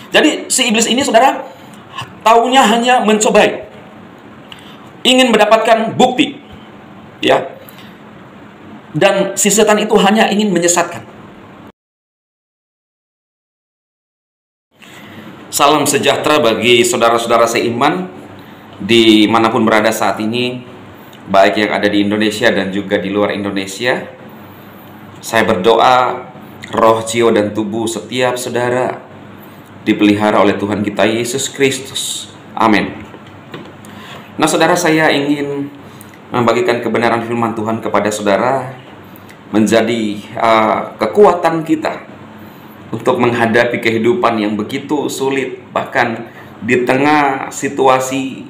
Jadi si iblis ini, saudara, taunya hanya mencobai, ingin mendapatkan bukti, ya. Dan si setan itu hanya ingin menyesatkan. Salam sejahtera bagi saudara-saudara seiman dimanapun berada saat ini, baik yang ada di Indonesia dan juga di luar Indonesia. Saya berdoa roh, jiwa, dan tubuh setiap saudara dipelihara oleh Tuhan kita Yesus Kristus. Amin. Nah, saudara, saya ingin membagikan kebenaran firman Tuhan kepada saudara, menjadi kekuatan kita untuk menghadapi kehidupan yang begitu sulit, bahkan di tengah situasi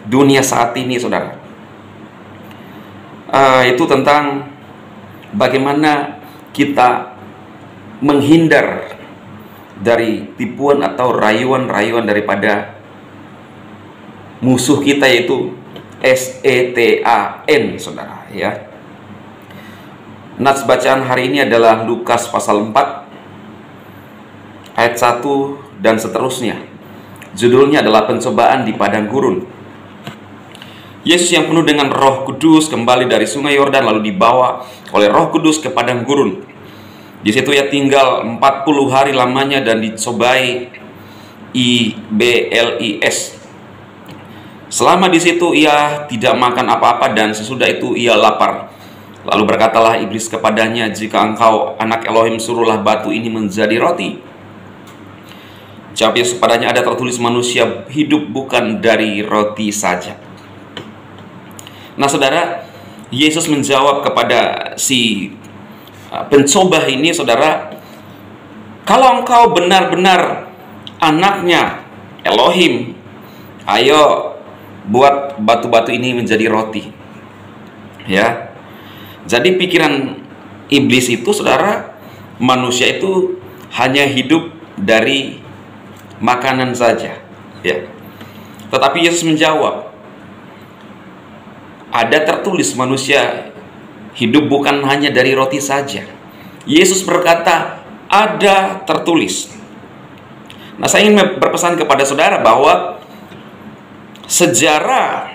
dunia saat ini, saudara. Itu tentang bagaimana kita menghindar dari tipuan atau rayuan-rayuan daripada musuh kita, yaitu Setan, saudara, ya. Nats bacaan hari ini adalah Lukas pasal 4 ayat 1 dan seterusnya. Judulnya adalah pencobaan di padang gurun. Yesus yang penuh dengan Roh Kudus kembali dari sungai Yordan, lalu dibawa oleh Roh Kudus ke padang gurun. Di situ ia tinggal 40 hari lamanya dan dicobai iblis. Selama di situ ia tidak makan apa-apa, dan sesudah itu ia lapar. Lalu berkatalah iblis kepadanya, "Jika engkau anak Elohim, suruhlah batu ini menjadi roti." Jawab Yesus kepadanya, "Ada tertulis, manusia hidup bukan dari roti saja." Nah, saudara, Yesus menjawab kepada si pencoba ini, saudara, "Kalau engkau benar-benar anaknya Elohim, ayo buat batu-batu ini menjadi roti." Ya. Jadi pikiran iblis itu, saudara, manusia itu hanya hidup dari makanan saja, ya. Tetapi Yesus menjawab, ada tertulis manusia hidup bukan hanya dari roti saja. Yesus berkata, ada tertulis. Nah, saya ingin berpesan kepada saudara bahwa sejarah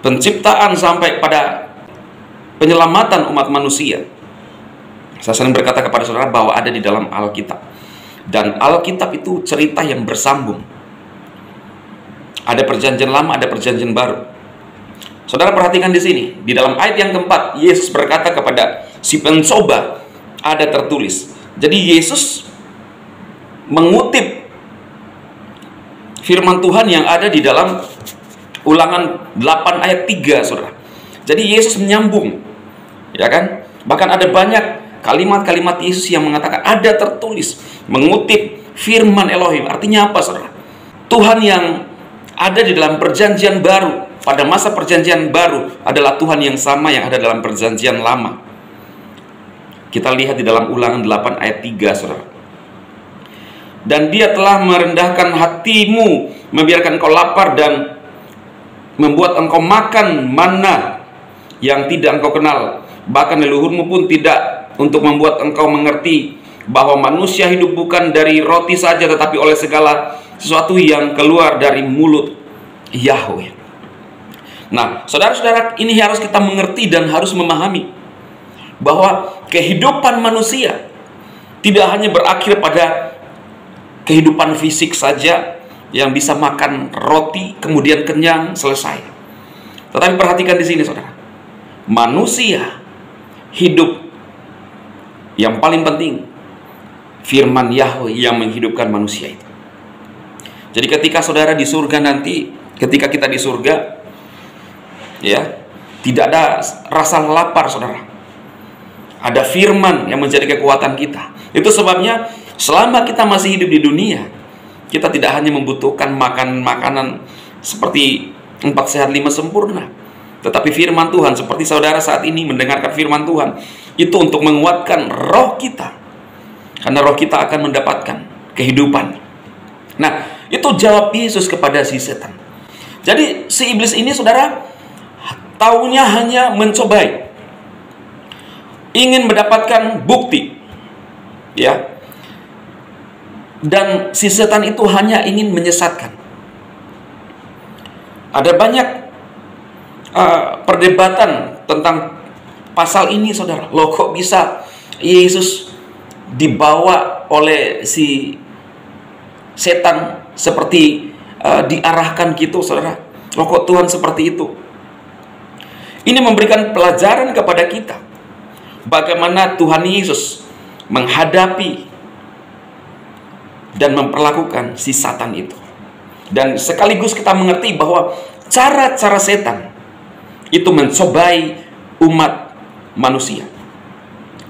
penciptaan sampai pada penyelamatan umat manusia, saya sering berkata kepada saudara bahwa ada di dalam Alkitab. Dan Alkitab itu cerita yang bersambung. Ada perjanjian lama, ada perjanjian baru. Saudara perhatikan di sini, di dalam ayat yang keempat, Yesus berkata kepada si pencoba, ada tertulis. Jadi Yesus mengutip firman Tuhan yang ada di dalam Ulangan 8 ayat 3, saudara. Jadi Yesus menyambung, ya kan? Bahkan ada banyak kalimat-kalimat Yesus yang mengatakan ada tertulis, mengutip firman Elohim. Artinya apa, saudara? Tuhan yang ada di dalam perjanjian baru, pada masa perjanjian baru, adalah Tuhan yang sama yang ada dalam perjanjian lama. Kita lihat di dalam Ulangan 8 ayat 3, saudara. Dan dia telah merendahkan hatimu, membiarkan engkau lapar, dan membuat engkau makan mana yang tidak engkau kenal. Bahkan leluhurmu pun tidak, untuk membuat engkau mengerti bahwa manusia hidup bukan dari roti saja, tetapi oleh segala sesuatu yang keluar dari mulut Yahweh. Nah, saudara-saudara, ini harus kita mengerti dan harus memahami bahwa kehidupan manusia tidak hanya berakhir pada kehidupan fisik saja, yang bisa makan roti kemudian kenyang selesai. Tetapi perhatikan di sini, saudara, manusia hidup yang paling penting firman Yahweh yang menghidupkan manusia itu. Jadi ketika saudara di surga nanti, ketika kita di surga, ya, tidak ada rasa lapar, saudara. Ada firman yang menjadi kekuatan kita. Itu sebabnya selama kita masih hidup di dunia, kita tidak hanya membutuhkan makanan seperti 4 sehat 5 sempurna, tetapi firman Tuhan, seperti saudara saat ini mendengarkan firman Tuhan, itu untuk menguatkan roh kita. Karena roh kita akan mendapatkan kehidupan. Nah, itu jawab Yesus kepada si setan. Jadi si iblis ini, saudara, taunya hanya mencobai, ingin mendapatkan bukti, ya. Dan si setan itu hanya ingin menyesatkan. Ada banyak perdebatan tentang pasal ini, saudara. Loh, kok bisa Yesus dibawa oleh si setan seperti diarahkan gitu, saudara? Loh, kok Tuhan seperti itu? Ini memberikan pelajaran kepada kita bagaimana Tuhan Yesus menghadapi dan memperlakukan si Satan itu. Dan sekaligus kita mengerti bahwa cara-cara setan itu mencobai umat manusia.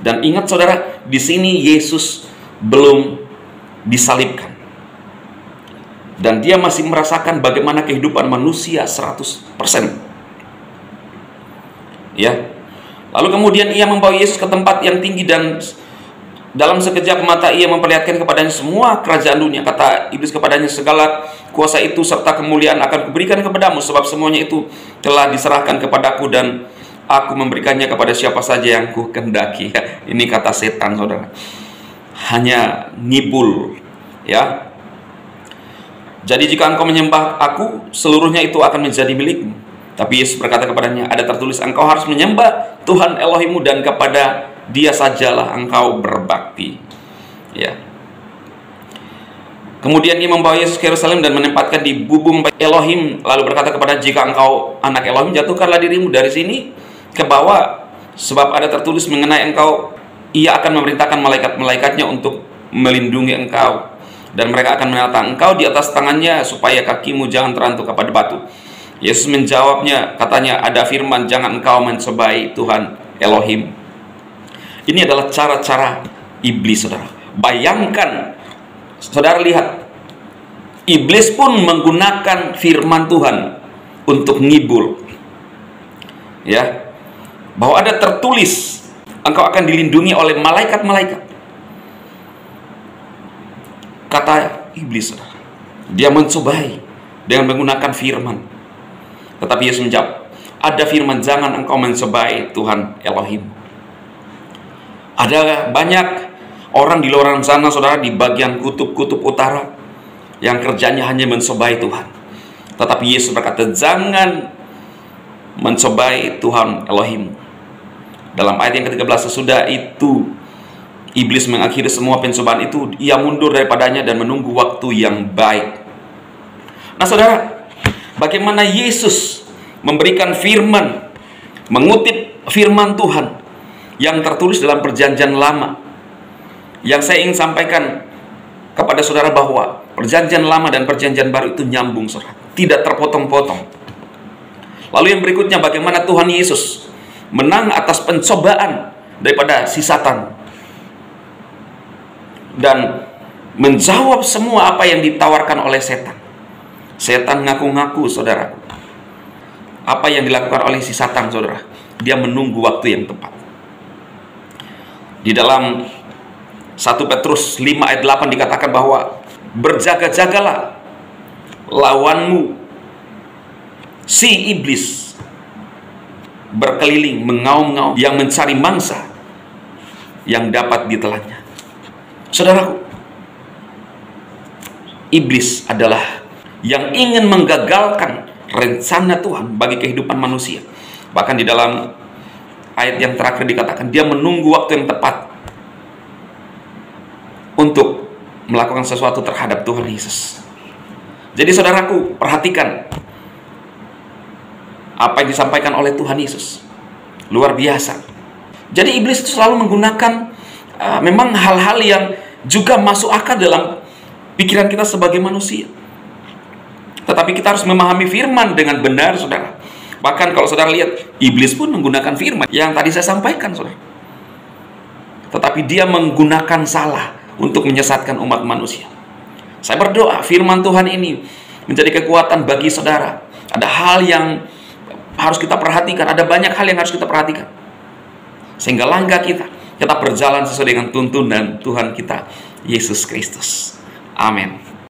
Dan ingat, saudara, di sini Yesus belum disalibkan. Dan dia masih merasakan bagaimana kehidupan manusia 100%. Ya. Lalu kemudian ia membawa Yesus ke tempat yang tinggi dan dalam sekejap mata ia memperlihatkan kepadanya semua kerajaan dunia. Kata iblis kepadanya, segala kuasa itu serta kemuliaan akan kuberikan kepadamu, sebab semuanya itu telah diserahkan kepadaku dan aku memberikannya kepada siapa saja yang ku kehendaki. Ini kata setan, saudara. Hanya ngibul, ya. Jadi jika engkau menyembah aku, seluruhnya itu akan menjadi milikmu. Tapi Yesus berkata kepadanya, ada tertulis, engkau harus menyembah Tuhan Elohimmu dan kepada Dia sajalah engkau berbakti. Ya. Kemudian ia membawa Yesus ke Yerusalem dan menempatkan di bubung Elohim, lalu berkata kepada, jika engkau anak Elohim, jatuhkanlah dirimu dari sini ke bawah, sebab ada tertulis mengenai engkau, ia akan memerintahkan malaikat-malaikatnya untuk melindungi engkau, dan mereka akan menatang engkau di atas tangannya, supaya kakimu jangan terantuk kepada batu. Yesus menjawabnya, katanya, ada firman, jangan engkau mencobai Tuhan Elohim. Ini adalah cara-cara iblis, saudara. Bayangkan, saudara lihat, iblis pun menggunakan firman Tuhan untuk ngibul. Ya, bahwa ada tertulis, engkau akan dilindungi oleh malaikat-malaikat. Kata iblis, saudara. Dia mencobai dengan menggunakan firman. Tetapi Yesus menjawab, ada firman, jangan engkau mencobai Tuhan Elohim. Ada banyak orang di luar sana, saudara, di bagian kutub utara, yang kerjanya hanya mencobai Tuhan. Tetapi Yesus berkata, jangan mencobai Tuhan Elohim. Dalam ayat yang ke-13, sesudah itu iblis mengakhiri semua pencobaan itu, ia mundur daripadanya dan menunggu waktu yang baik. Nah, saudara, bagaimana Yesus memberikan firman, mengutip firman Tuhan yang tertulis dalam perjanjian lama. Yang saya ingin sampaikan kepada saudara bahwa perjanjian lama dan perjanjian baru itu nyambung, saudara, tidak terpotong-potong. Lalu yang berikutnya, bagaimana Tuhan Yesus menang atas pencobaan daripada si Satan dan menjawab semua apa yang ditawarkan oleh setan. Setan ngaku-ngaku, saudara. Apa yang dilakukan oleh si Satan, saudara? Dia menunggu waktu yang tepat. Di dalam 1 Petrus 5 ayat 8 dikatakan bahwa berjaga-jagalah, lawanmu si iblis berkeliling mengaum-ngaum yang mencari mangsa yang dapat ditelannya. Saudaraku, iblis adalah yang ingin menggagalkan rencana Tuhan bagi kehidupan manusia. Bahkan di dalam ayat yang terakhir dikatakan, dia menunggu waktu yang tepat untuk melakukan sesuatu terhadap Tuhan Yesus. Jadi saudaraku, perhatikan apa yang disampaikan oleh Tuhan Yesus. Luar biasa. Jadi iblis itu selalu menggunakan memang hal-hal yang juga masuk akal dalam pikiran kita sebagai manusia. Tetapi kita harus memahami firman dengan benar, saudara. Bahkan kalau saudara lihat, iblis pun menggunakan firman yang tadi saya sampaikan, saudara. Tetapi dia menggunakan salah untuk menyesatkan umat manusia. Saya berdoa firman Tuhan ini menjadi kekuatan bagi saudara. Ada hal yang harus kita perhatikan, ada banyak hal yang harus kita perhatikan, sehingga langkah kita tetap berjalan sesuai dengan tuntunan Tuhan kita Yesus Kristus. Amin.